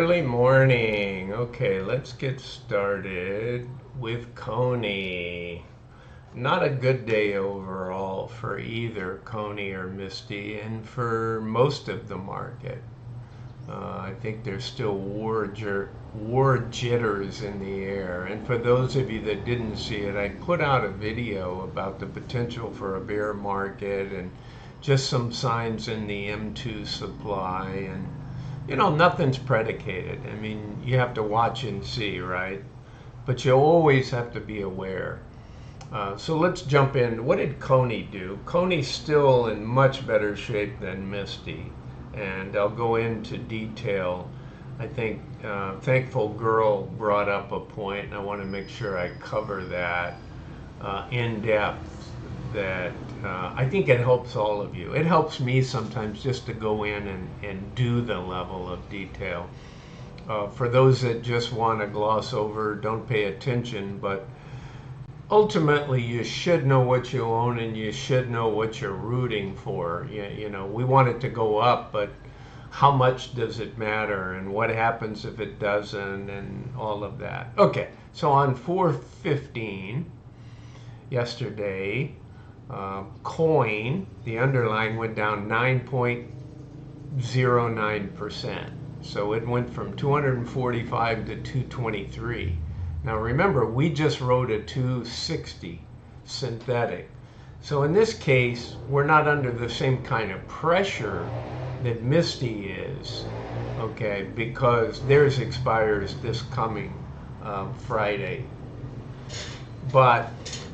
early morning. Okay, let's get started with CONY. Not a good day overall for either CONY or MSTY and for most of the market. I think there's still war jitters in the air. And for those of you that didn't see it, I put out a video about the potential for a bear market and just some signs in the M2 supply. And nothing's predicated. I mean, you have to watch and see, right? But you always have to be aware. So let's jump in. What did CONY do? CONY's still in much better shape than MSTY, and I'll go into detail. I think Thankful Girl brought up a point, and I want to make sure I cover that in depth. That I think it helps all of you. It helps me sometimes just to go in and do the level of detail. For those that just want to gloss over, don't pay attention, but ultimately you should know what you own and you should know what you're rooting for. We want it to go up, but how much does it matter and what happens if it doesn't and all of that. Okay, so on 4/15 yesterday, coin, the underlying, went down 9.09%. So it went from 245 to 223. Now remember, we just wrote a 260 synthetic. So in this case, we're not under the same kind of pressure that MSTY is, okay, because theirs expires this coming Friday. But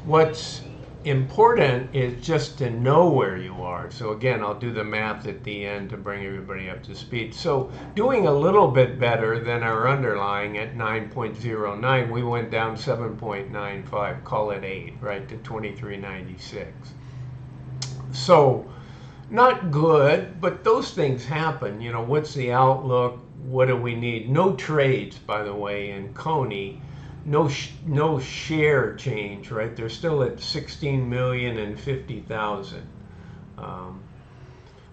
what's important is just to know where you are. So again, I'll do the math at the end to bring everybody up to speed. So doing a little bit better than our underlying at 9.09, we went down 7.95, call it 8, right, to 23.96. So not good, but those things happen. What's the outlook? What do we need? No trades, by the way, in CONY. No share change, right? They're still at 16,050,000.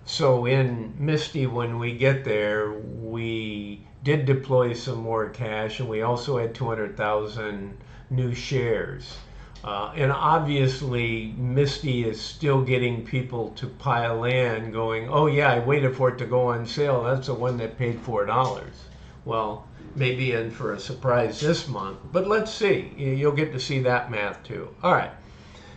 So in MSTY, when we get there, we did deploy some more cash, and we also had 200,000 new shares. And obviously, MSTY is still getting people to pile in, going, oh yeah, I waited for it to go on sale. That's the one that paid $4. Well, maybe in for a surprise this month, but let's see. You'll get to see that math too. All right,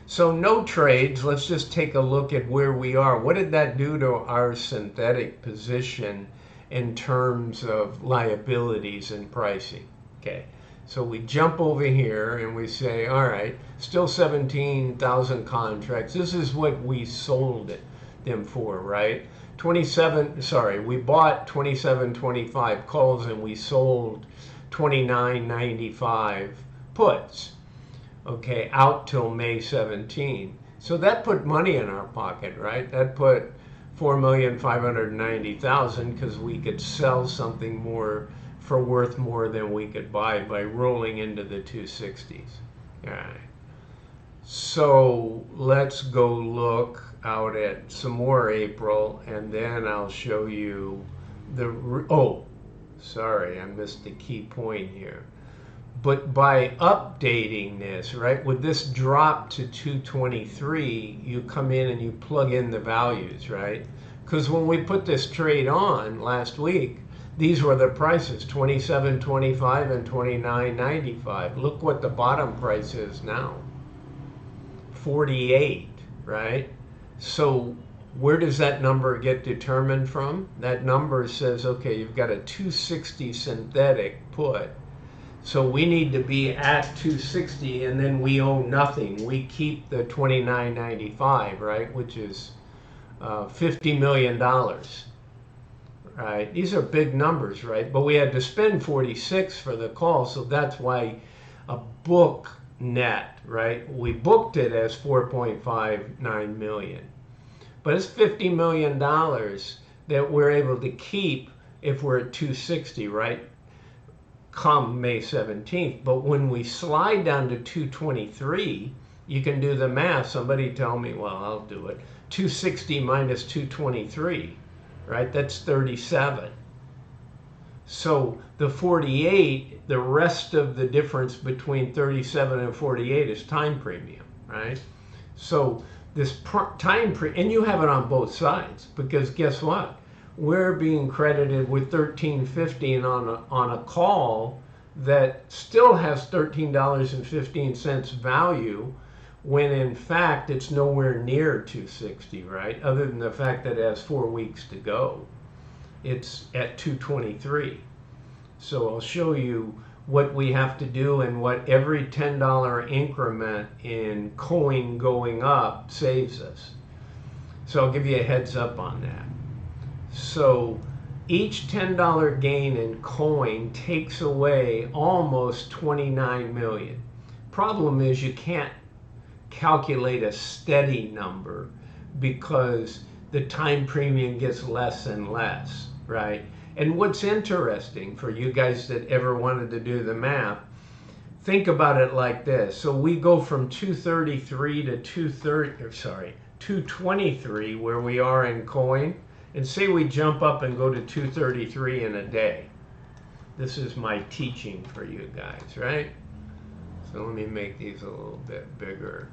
so no trades. Let's just take a look at where we are. What did that do to our synthetic position in terms of liabilities and pricing? Okay, so we jump over here and we say, all right, still 17,000 contracts. This is what we sold them for, right? We bought 27.25 calls and we sold 29.95 puts, okay, out till May 17. So that put money in our pocket, right? That put 4,590,000 because we could sell something more for worth more than we could buy by rolling into the 260s. All right. So let's go look out at some more April, and then I'll show you sorry, I missed the key point here. But by updating this, right, with this drop to 223, you come in and you plug in the values, right? Because when we put this trade on last week, these were the prices, 27.25 and 29.95. Look what the bottom price is now, 48, right? So where does that number get determined from? That number says, okay, you've got a 260 synthetic put. So we need to be at 260, and then we owe nothing. We keep the 29.95, right, which is $50 million, right? These are big numbers, right? But we had to spend 46 for the call, so that's why a book net, right? We booked it as 4.59 million. But it's $50 million that we're able to keep if we're at 260, right? Come May 17th. But when we slide down to 223, you can do the math. Somebody tell me, well, I'll do it. 260 minus 223, right? That's 37. So the 48, the rest of the difference between 37 and 48 is time premium, right? So this and you have it on both sides, because guess what? We're being credited with $13.15 on a call that still has $13.15 value, when in fact it's nowhere near 260, right? Other than the fact that it has 4 weeks to go. It's at 223. So I'll show you what we have to do and what every $10 increment in coin going up saves us. So I'll give you a heads up on that. So each $10 gain in coin takes away almost 29 million. Problem is you can't calculate a steady number because the time premium gets less and less, right? And what's interesting for you guys that ever wanted to do the math, think about it like this. So we go from 233 to 223 where we are in coin, and say we jump up and go to 233 in a day. This is my teaching for you guys, right? So let me make these a little bit bigger.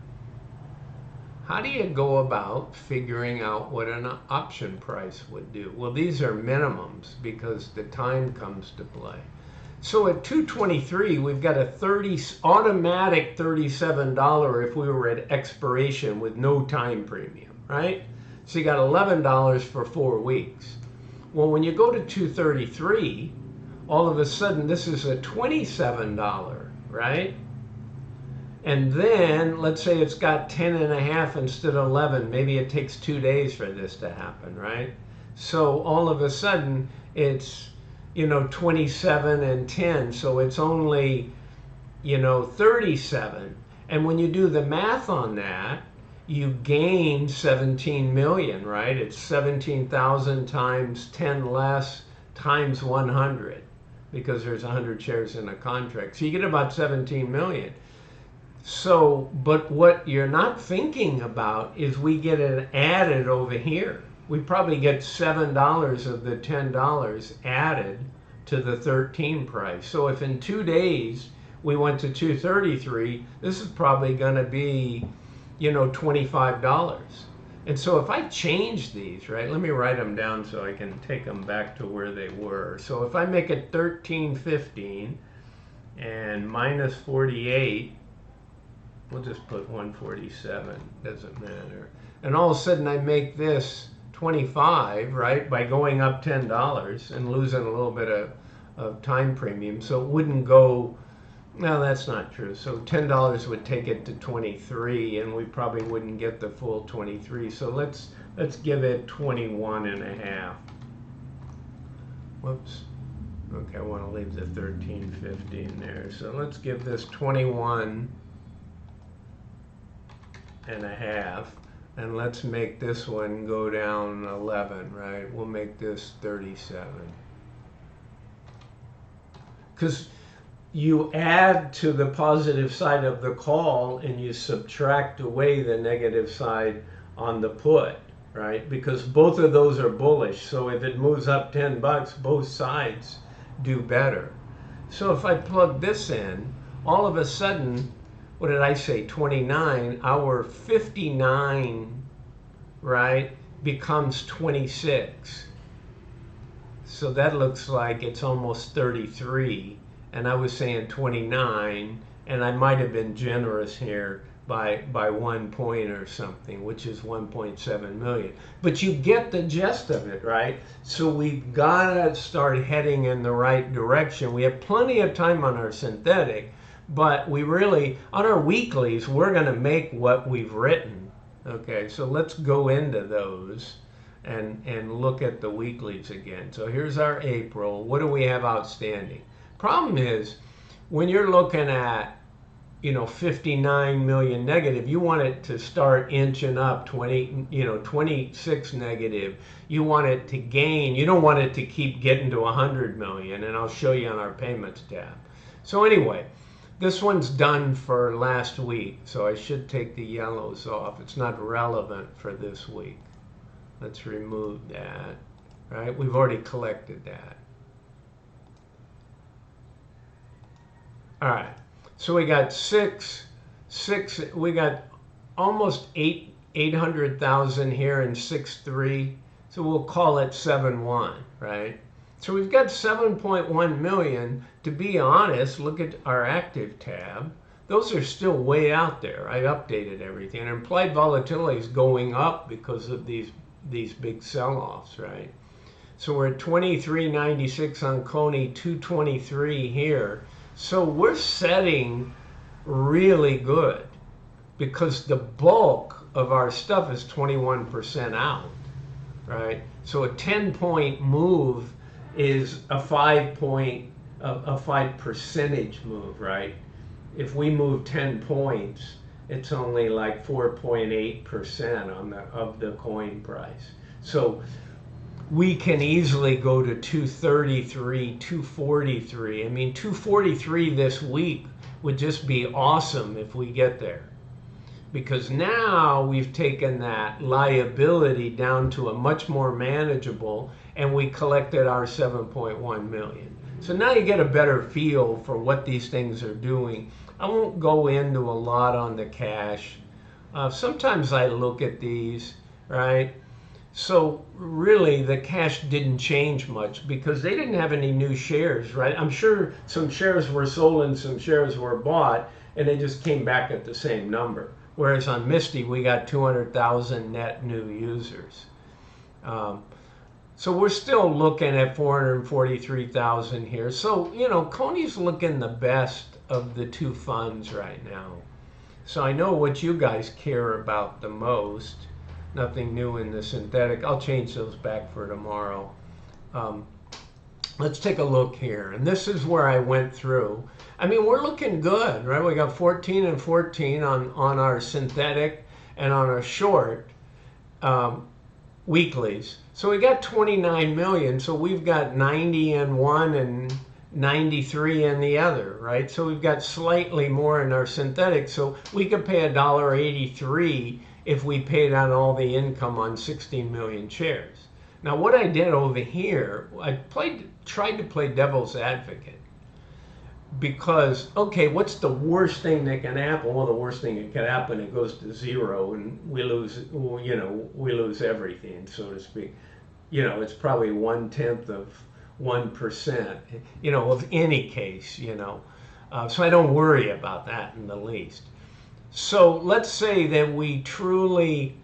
How do you go about figuring out what an option price would do? Well, these are minimums because the time comes to play. So at 223, we've got a automatic $37 if we were at expiration with no time premium, right? So you got $11 for 4 weeks. Well, when you go to 233, all of a sudden this is a $27, right? And then let's say it's got 10.5 instead of 11. Maybe it takes 2 days for this to happen, right? So all of a sudden it's, 27 and 10. So it's only, 37. And when you do the math on that, you gain 17 million, right? It's 17,000 times 10 less times 100, because there's 100 shares in a contract. So you get about 17 million. So, but what you're not thinking about is we get it added over here. We probably get $7 of the $10 added to the 13 price. So if in 2 days we went to 233, this is probably going to be, $25. And so if I change these, right, let me write them down so I can take them back to where they were. So if I make it 13.15 and minus 48, we'll just put 147, doesn't matter. And all of a sudden I make this 25, right, by going up $10 and losing a little bit of time premium. So it wouldn't go, no, that's not true. So $10 would take it to 23, and we probably wouldn't get the full 23. So let's give it 21.5. Whoops. Okay, I want to leave the 13.15 there. So let's give this 21.5, and let's make this one go down 11, right? We'll make this 37. Because you add to the positive side of the call and you subtract away the negative side on the put, right? Because both of those are bullish. So if it moves up 10 bucks, both sides do better. So if I plug this in, all of a sudden, what did I say, 29, our 59, right, becomes 26. So that looks like it's almost 33. And I was saying 29, and I might have been generous here by 1 point or something, which is 1.7 million. But you get the gist of it, right? So we've got to start heading in the right direction. We have plenty of time on our synthetic, but we really, on our weeklies, we're going to make what we've written. Okay, so let's go into those and look at the weeklies again. So here's our April. What do we have outstanding? Problem is, when you're looking at, 59 million negative, you want it to start inching up 26 negative. You want it to gain. You don't want it to keep getting to 100 million, and I'll show you on our payments tab. So anyway, this one's done for last week, so I should take the yellows off. It's not relevant for this week. Let's remove that, right? We've already collected that. All right. So we got we got almost 800,000 here in 6.3. So we'll call it 7.1, right? So we've got 7.1 million. To be honest, look at our active tab. Those are still way out there. I updated everything. And implied volatility is going up because of these big sell-offs, right? So we're at 23.96 on CONY, 223 here. So we're setting really good because the bulk of our stuff is 21% out, right? So a 10-point move is a 5 percentage move, right? If we move 10 points, it's only like 4.8% of the coin price. So we can easily go to 233, 243. I mean, 243 this week would just be awesome if we get there. Because now we've taken that liability down to a much more manageable, and we collected our 7.1 million. So now you get a better feel for what these things are doing. I won't go into a lot on the cash. Sometimes I look at these, right? So really the cash didn't change much because they didn't have any new shares, right? I'm sure some shares were sold and some shares were bought, and they just came back at the same number. Whereas on MSTY, we got 200,000 net new users. So we're still looking at 443,000 here. So, you know, CONY's looking the best of the two funds right now. So I know what you guys care about the most. Nothing new in the synthetic. I'll change those back for tomorrow. Let's take a look here. And this is where I went through. I mean, we're looking good, right? We got 14 and 14 on our synthetic and on our short weeklies. So we got 29 million. So we've got 90 in one and 93 in the other, right? So we've got slightly more in our synthetic. So we could pay $1.83 if we paid out all the income on 16 million shares. Now what I did over here, I tried to play devil's advocate. Because, okay, what's the worst thing that can happen? Well, the worst thing that can happen, it goes to zero and we lose, you know, we lose everything, so to speak. You know, it's probably 1/10 of 1%, you know, of any case, you know. So I don't worry about that in the least. So let's say that we truly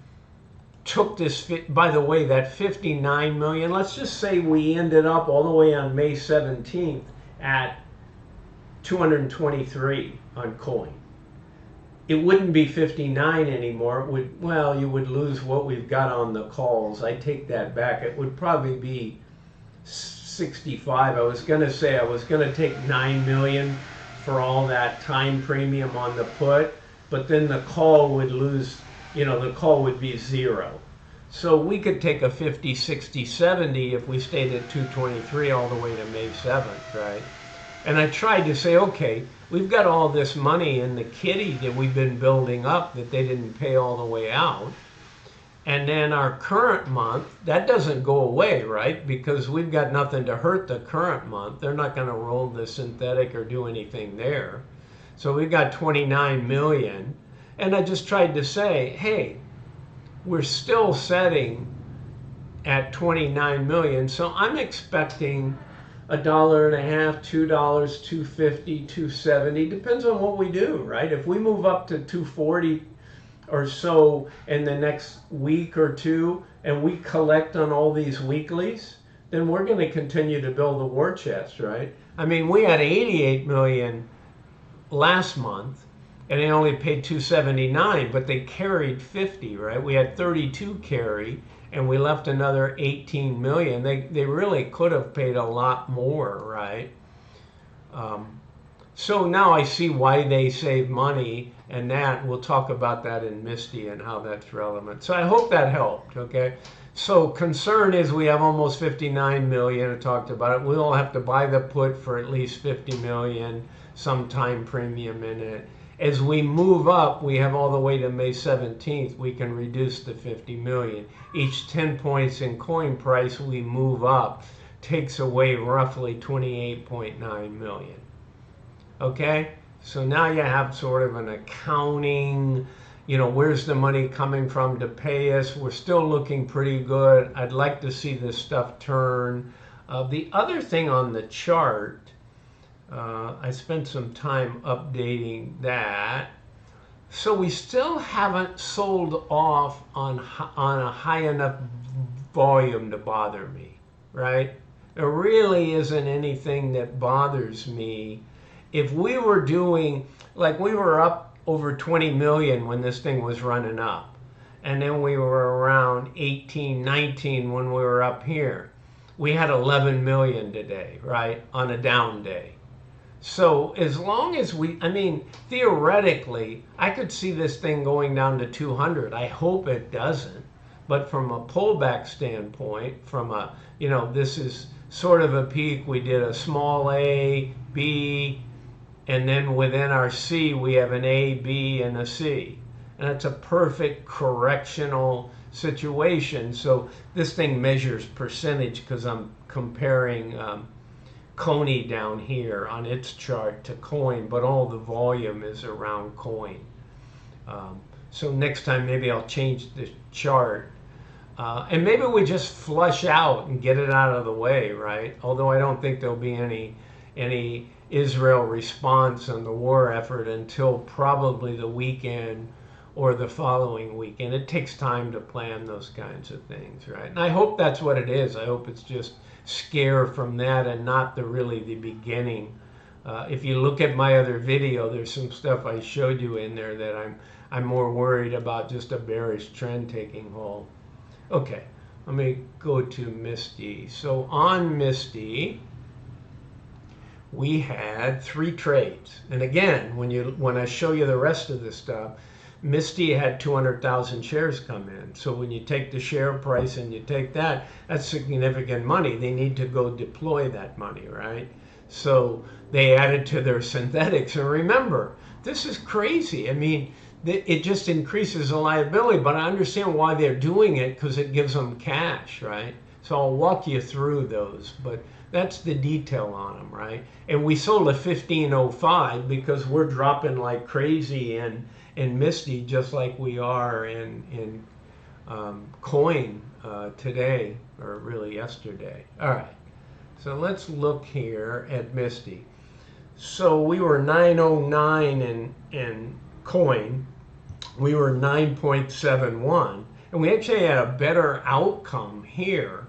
took this, by the way, that 59 million, let's just say we ended up all the way on May 17th at 223 on coin. It wouldn't be 59 anymore. It would, well, you would lose what we've got on the calls. I take that back. It would probably be 65. I was going to say I was going to take 9 million for all that time premium on the put, but then the call would lose, you know, the call would be zero. So we could take a 50, 60, 70 if we stayed at 223 all the way to May 7th, right? And I tried to say, okay, we've got all this money in the kitty that we've been building up that they didn't pay all the way out. And then our current month, that doesn't go away, right? Because we've got nothing to hurt the current month. They're not going to roll the synthetic or do anything there. So we've got 29 million. And I just tried to say, hey, we're still setting at 29 million. So I'm expecting $1.50, $2, $2.50, $2.70, depends on what we do, right? If we move up to 240 or so in the next week or two and we collect on all these weeklies, then we're going to continue to build the war chest, right? I mean, we had 88 million last month and they only paid 279, but they carried 50, right? We had 32 carry and we left another 18 million. They really could have paid a lot more, right? So now I see why they save money, and that we'll talk about that in MSTY and how that's relevant. So I hope that helped, okay? So concern is we have almost 59 million. I talked about it. We'll have to buy the put for at least 50 million, some time premium in it. As we move up, we have all the way to May 17th, we can reduce the 50 million. Each 10 points in coin price we move up takes away roughly 28.9 million. Okay, so now you have sort of an accounting, where's the money coming from to pay us? We're still looking pretty good. I'd like to see this stuff turn. The other thing on the chart, I spent some time updating that. So we still haven't sold off on a high enough volume to bother me, right? There really isn't anything that bothers me. If we were doing, like we were up over 20 million when this thing was running up, and then we were around 18, 19 when we were up here. We had 11 million today, right, on a down day. So as long as theoretically, I could see this thing going down to 200. I hope it doesn't. But from a pullback standpoint, this is sort of a peak. We did a small A, B, and then within our C, we have an A, B, and a C. And it's a perfect correctional situation. So this thing measures percentage because I'm comparing CONY down here on its chart to coin, but all the volume is around coin. So next time maybe I'll change the chart. And maybe we just flush out and get it out of the way, right? Although I don't think there'll be any Israel response on the war effort until probably the weekend or the following weekend. It takes time to plan those kinds of things, right? And I hope that's what it is. I hope it's just scare from that and not really the beginning. If you look at my other video, there's some stuff I showed you in there that I'm more worried about just a bearish trend taking hold. Okay, let me go to MSTY. So on MSTY, we had 3 trades. And again, when I show you the rest of this stuff, MSTY had 200,000 shares come in. So when you take the share price and you take that, that's significant money. They need to go deploy that money, right? So they added to their synthetics. And remember, this is crazy. I mean, it just increases the liability, but I understand why they're doing it because it gives them cash, right? So I'll walk you through those, but that's the detail on them, right? And we sold at 15.05 because we're dropping like crazy in MSTY, just like we are in coin today, or really yesterday. All right, so let's look here at MSTY. So we were 909 in coin. We were 9.71, and we actually had a better outcome here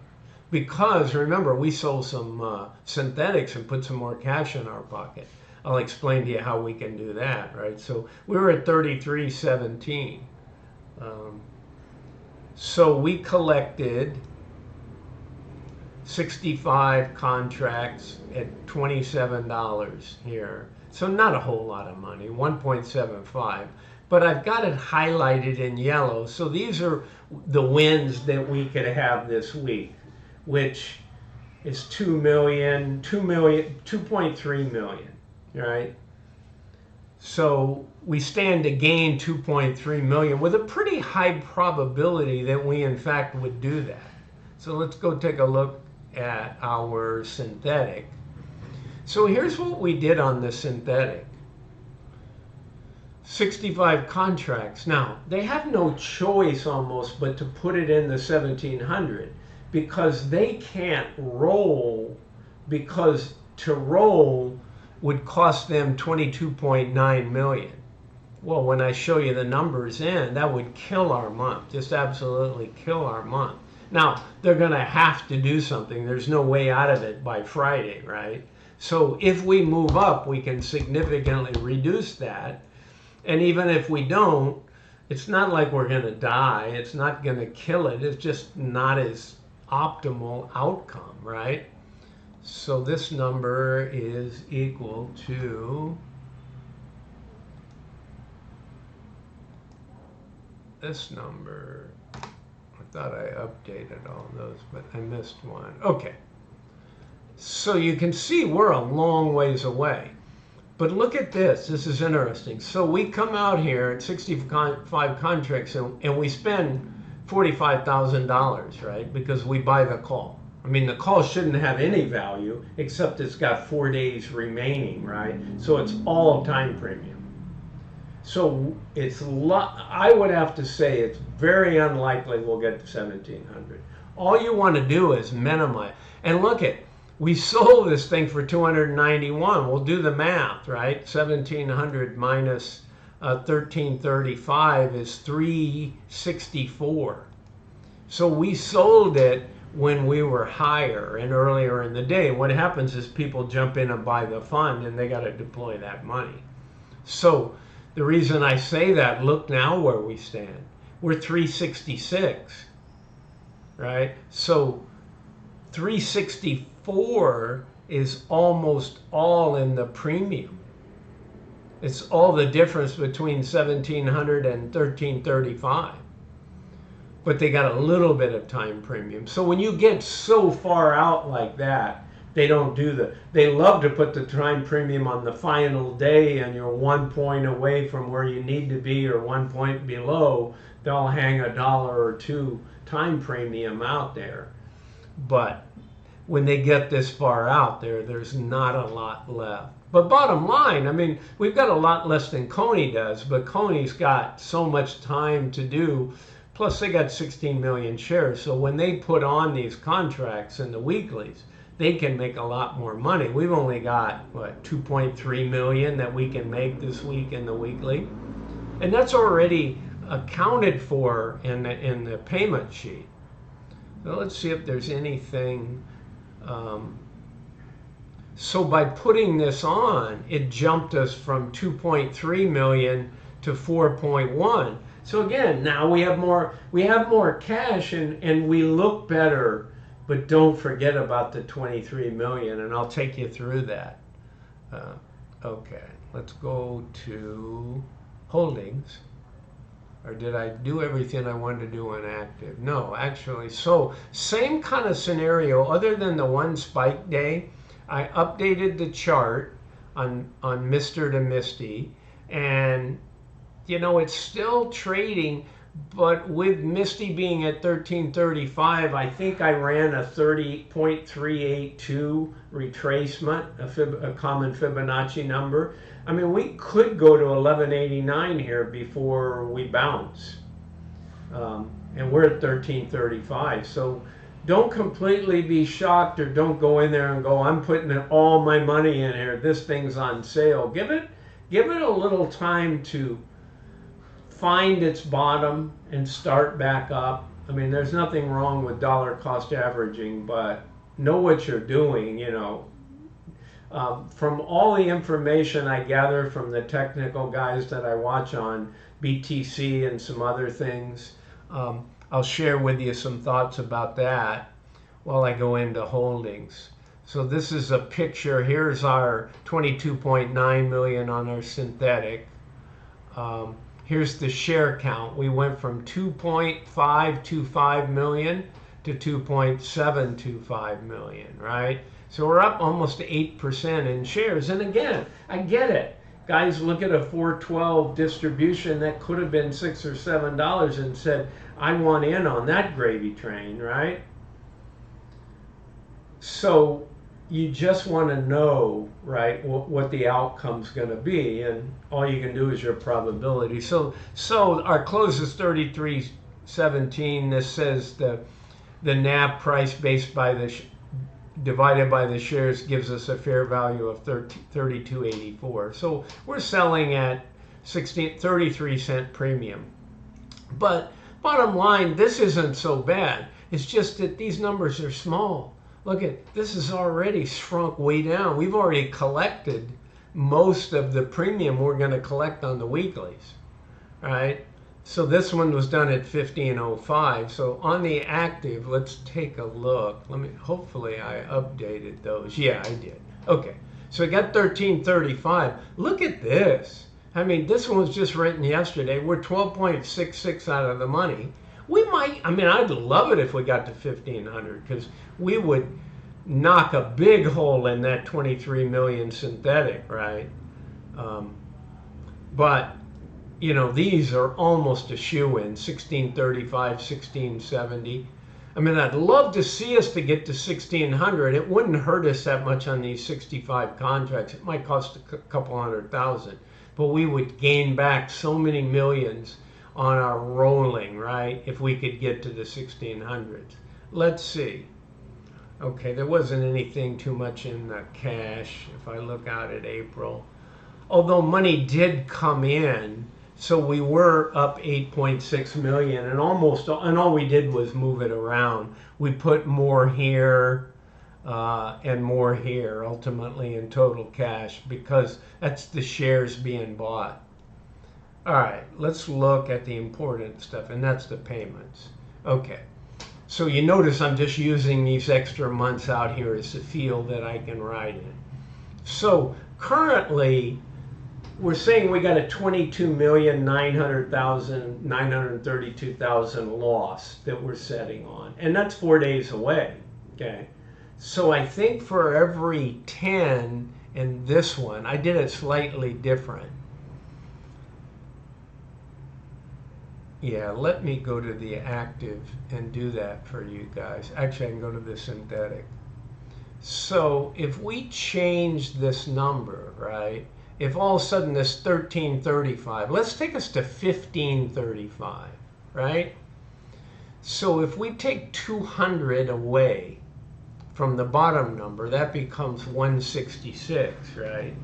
because, remember, we sold some synthetics and put some more cash in our pocket. I'll explain to you how we can do that, right? So we were at 33.17. So we collected 65 contracts at $27 here. So not a whole lot of money, 1.75. But I've got it highlighted in yellow. So these are the wins that we could have this week, which is 2.3 million, right? So we stand to gain 2.3 million with a pretty high probability that we in fact would do that. So let's go take a look at our synthetic. So here's what we did on the synthetic. 65 contracts. Now, they have no choice almost but to put it in the 1700 because they can't roll, because to roll would cost them 22.9 million. Well, when I show you the numbers in, that would kill our month, just absolutely kill our month. Now, they're going to have to do something. There's no way out of it by Friday, right? So if we move up, we can significantly reduce that. And even if we don't, it's not like we're going to die. It's not going to kill it. It's just not as optimal outcome, right? So this number is equal to this number. I thought I updated all those, but I missed one. Okay. So you can see we're a long ways away. But look at this. This is interesting. So we come out here at 65 contracts and we spend $45,000, right? Because we buy the call, I mean, the call shouldn't have any value except it's got 4 days remaining, right? So it's all time premium. So I would have to say it's very unlikely we'll get to 1700. All you want to do is minimize. And look at, we sold this thing for 291. We'll do the math, right? 1700 minus 1335 is 364. So we sold it when we were higher and earlier in the day. What happens is people jump in and buy the fund and they got to deploy that money. So the reason I say that, look now where we stand. We're 366, right? So 364 is almost all in the premium. It's all the difference between 1700 and 1335. But they got a little bit of time premium. So when you get so far out like that, they don't do they love to put the time premium on the final day and you're 1 point away from where you need to be or 1 point below. They'll hang $1 or $2 time premium out there. But when they get this far out there's not a lot left. But bottom line, I mean, we've got a lot less than CONY does, but CONY's got so much time to do. Plus they got 16 million shares. So when they put on these contracts in the weeklies, they can make a lot more money. We've only got, what, 2.3 million that we can make this week in the weekly. And that's already accounted for in the payment sheet. So let's see if there's anything. So by putting this on, it jumped us from 2.3 million to 4.1. So again, now we have more cash and we look better. But don't forget about the 23 million, and I'll take you through that. Okay, let's go to holdings. Or did I do everything I wanted to do on active? No, actually. So same kind of scenario, other than the one spike day. I updated the chart on Mr. to MSTY, and you know it's still trading. But with MSTY being at 1335, I think I ran a 30.382 retracement, a common Fibonacci number. I mean, we could go to 1189 here before we bounce. And we're at 1335. So don't completely be shocked, or don't go in there and go, I'm putting all my money in here. This thing's on sale. Give it a little time to find its bottom and start back up. I mean, there's nothing wrong with dollar cost averaging, but know what you're doing, you know. From all the information I gather from the technical guys that I watch on BTC and some other things, I'll share with you some thoughts about that while I go into holdings. So this is a picture. Here's our 22.9 million on our synthetic. Here's the share count. We went from 2.525 million to 2.725 million, right? So we're up almost 8% in shares. And again, I get it. Guys look at a 412 distribution that could have been $6 or $7 and said, I want in on that gravy train, right? So you just want to know, right, what the outcome's going to be, and all you can do is your probability. So our close is 33.17. This says the NAV price based by divided by the shares gives us a fair value of 32.84. So we're selling at 33 cent premium. But bottom line, this isn't so bad. It's just that these numbers are small. Look at this, is already shrunk way down. We've already collected most of the premium we're going to collect on the weeklies, right? So this one was done at 15.05. So on the active, let's take a look. Hopefully I updated those. Yeah, I did. Okay, so we got 13.35. Look at this. I mean, this one was just written yesterday. We're 12.66 out of the money. We might, I mean, I'd love it if we got to 1500, because we would knock a big hole in that 23 million synthetic, right? But, you know, these are almost a shoe-in, 1635, 1670. I mean, I'd love to see us to get to 1600. It wouldn't hurt us that much on these 65 contracts. It might cost a couple $100,000, but we would gain back so many millions on our rolling, right? If we could get to the 1600s. Let's see. Okay, there wasn't anything too much in the cash if I look out at April. Although money did come in, so we were up 8.6 million, and all we did was move it around. We put more here and more here, ultimately in total cash, because that's the shares being bought. All right, let's look at the important stuff, and that's the payments. Okay, so you notice I'm just using these extra months out here as the field that I can ride in. So currently, we're saying we got a 22,900,932,000 loss that we're setting on, and that's 4 days away. Okay, so I think for every 10 in this one, I did it slightly different. Yeah, let me go to the active and do that for you guys. Actually, I can go to the synthetic. So if we change this number, right? If all of a sudden this 1335, let's take us to 1535, right? So if we take 200 away from the bottom number, that becomes 166, right?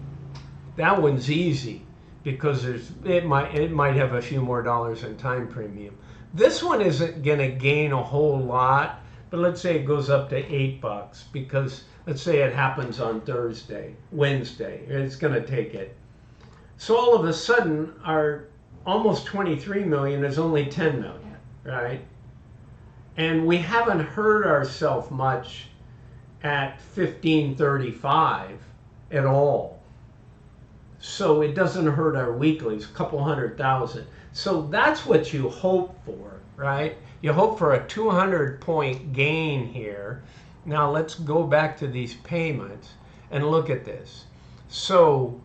That one's easy because it might have a few more dollars in time premium. This one isn't going to gain a whole lot, but let's say it goes up to $8 because let's say it happens on Wednesday, and it's going to take it. So all of a sudden, our almost 23 million is only 10 million, right? And we haven't hurt ourselves much at 1535 at all. So it doesn't hurt our weeklies, a couple $100,000. So that's what you hope for, right? You hope for a 200-point gain here. Now let's go back to these payments and look at this. So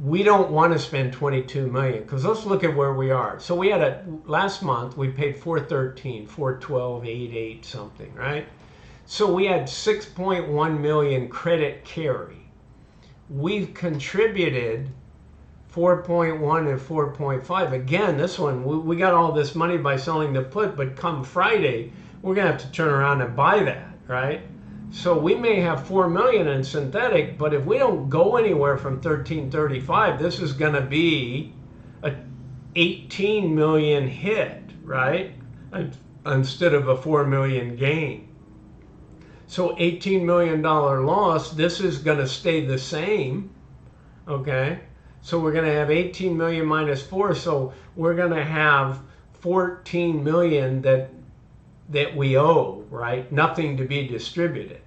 we don't want to spend 22 million because let's look at where we are. So we had last month we paid 413, 412, 88 something, right? So we had 6.1 million credit carry. We've contributed 4.1 and 4.5. Again, this one we got all this money by selling the put, but come Friday we're gonna have to turn around and buy that. Right? So we may have 4 million in synthetic, but if we don't go anywhere from 1335, this is going to be a 18 million hit, right? Instead of a 4 million gain. So $18 million loss, this is going to stay the same, okay? So we're going to have 18 million minus 4, so we're going to have 14 million that we owe, right? Nothing to be distributed.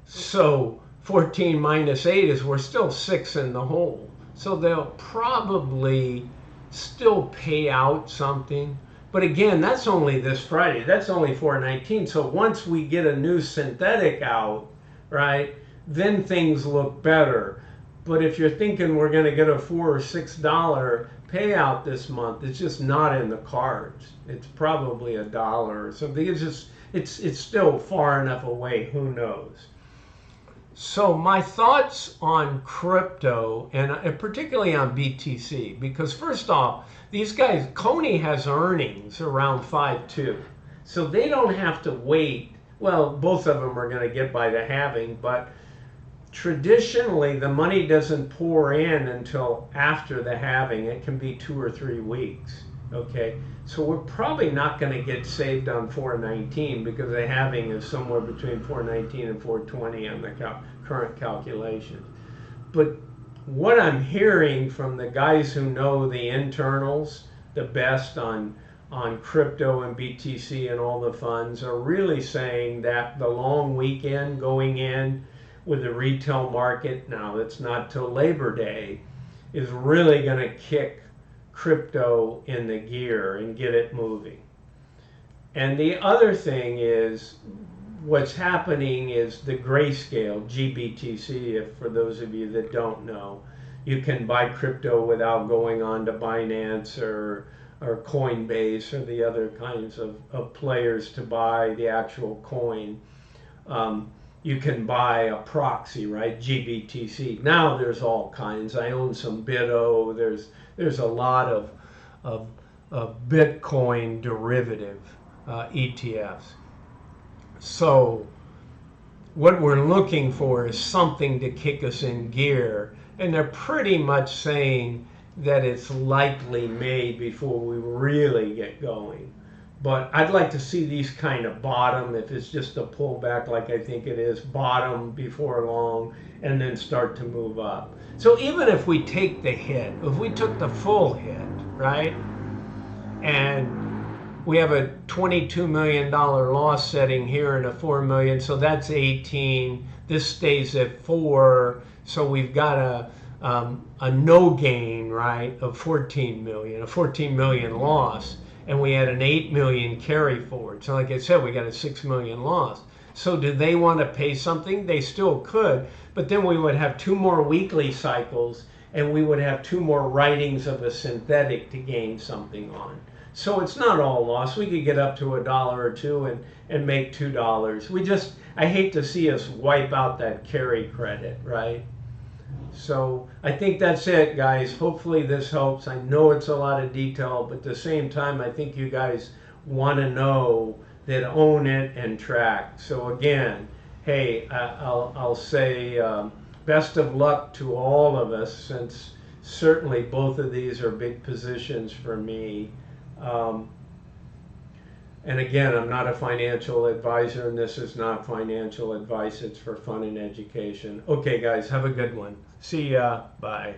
So 14 minus 8 is we're still 6 in the hole. So they'll probably still pay out something. But again, that's only this Friday. That's only 4/19. So once we get a new synthetic out, right, then things look better. But if you're thinking we're going to get a $4 or $6 payout this month, it's just not in the cards. It's probably $1 or something. It's still far enough away. Who knows? So my thoughts on crypto and particularly on BTC, because first off, these guys, CONY has earnings around 5.2, so they don't have to wait. Well, both of them are going to get by the halving, but traditionally the money doesn't pour in until after the halving. It can be 2 or 3 weeks. Okay, so we're probably not going to get saved on 4/19 because the halving is somewhere between 4/19 and 4/20 on the current calculation. But what I'm hearing from the guys who know the internals the best on crypto and BTC and all the funds are really saying that the long weekend going in with the retail market, now it's not till Labor Day, is really going to kick crypto in the gear and get it moving. And the other thing is what's happening is the grayscale, GBTC, if for those of you that don't know, you can buy crypto without going on to Binance or or Coinbase or the other kinds of players to buy the actual coin. You can buy a proxy, right? GBTC. Now there's all kinds. I own some BitO. There's a lot of Bitcoin derivative ETFs. So what we're looking for is something to kick us in gear, and they're pretty much saying that it's likely May before we really get going. But I'd like to see these kind of bottom, if it's just a pullback like I think it is, bottom before long, and then start to move up. So even if we take the hit, if we took the full hit, right, and we have a $22 million loss setting here and a $4 million, so that's 18. This stays at 4, so we've got a no gain, right, of 14 million, a 14 million loss, and we had an 8 million carry forward. So like I said, we got a 6 million loss. So do they want to pay something? They still could, but then we would have 2 more weekly cycles, and we would have 2 more writings of a synthetic to gain something on. So it's not all loss. We could get up to $1 or $2 and make $2. I hate to see us wipe out that carry credit, right? So I think that's it, guys. Hopefully this helps. I know it's a lot of detail, but at the same time, I think you guys want to know that own it and track. So again, hey, I'll say best of luck to all of us, since certainly both of these are big positions for me. And again, I'm not a financial advisor, and this is not financial advice. It's for fun and education. Okay, guys, have a good one. See ya. Bye.